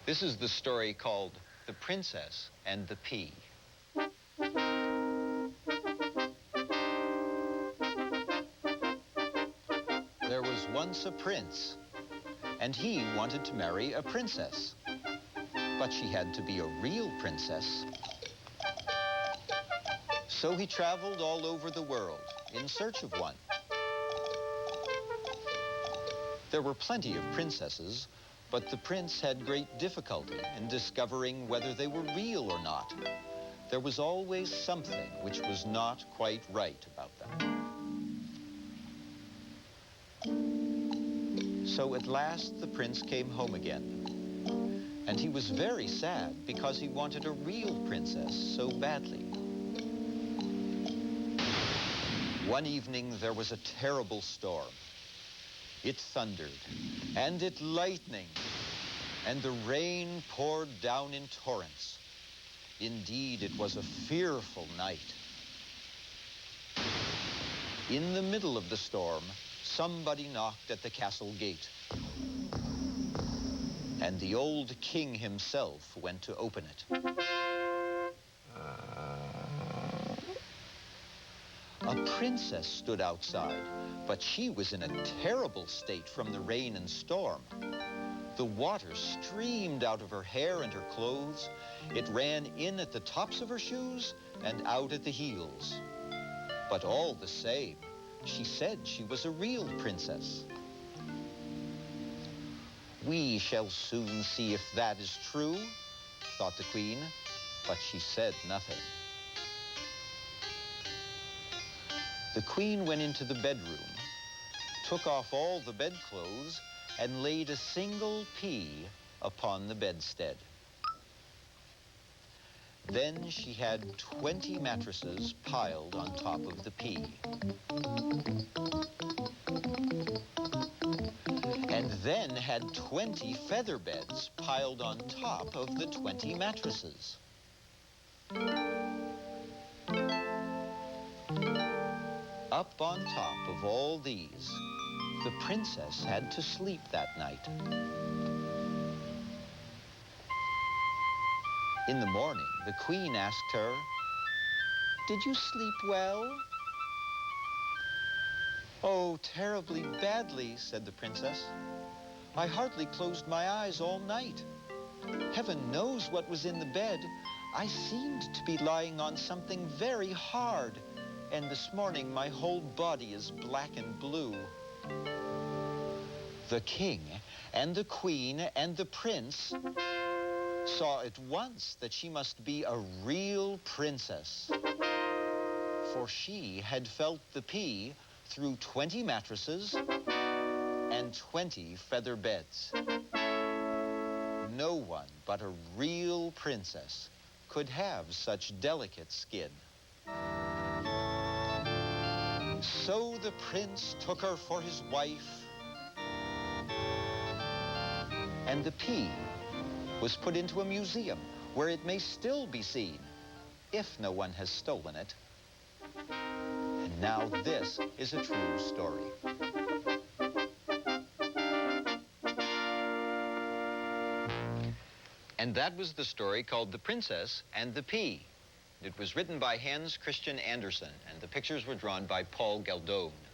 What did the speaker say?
This is the story called The Princess and the Pea. There was once a prince, and he wanted to marry a princess. But she had to be a real princess. So he traveled all over the world in search of one. There were plenty of princesses, but the prince had great difficulty in discovering whether they were real or not. There was always something which was not quite right about them. So at last the prince came home again. And he was very sad because he wanted a real princess so badly. One evening there was a terrible storm. It thundered, and it lightened, and the rain poured down in torrents. Indeed, it was a fearful night. In the middle of the storm, somebody knocked at the castle gate. And the old king himself went to open it. A princess stood outside, but she was in a terrible state from the rain and storm. The water streamed out of her hair and her clothes. It ran in at the tops of her shoes and out at the heels. But all the same, she said she was a real princess. We shall soon see if that is true, thought the queen, but she said nothing. The queen went into the bedroom, took off all the bedclothes, and laid a single pea upon the bedstead. Then she had 20 mattresses piled on top of the pea. And then had 20 feather beds piled on top of the 20 mattresses. Up on top of all these, the princess had to sleep that night. In the morning, the queen asked her, "Did you sleep well?" "Oh, terribly badly," said the princess. "I hardly closed my eyes all night. Heaven knows what was in the bed. I seemed to be lying on something very hard, and this morning my whole body is black and blue." The king and the queen and the prince saw at once that she must be a real princess, for she had felt the pea through 20 mattresses and 20 feather beds. No one but a real princess could have such delicate skin. So the prince took her for his wife, and the pea was put into a museum where it may still be seen, if no one has stolen it. And now this is a true story. And that was the story called The Princess and the Pea. It was written by Hans Christian Andersen, and the pictures were drawn by Paul Galdone.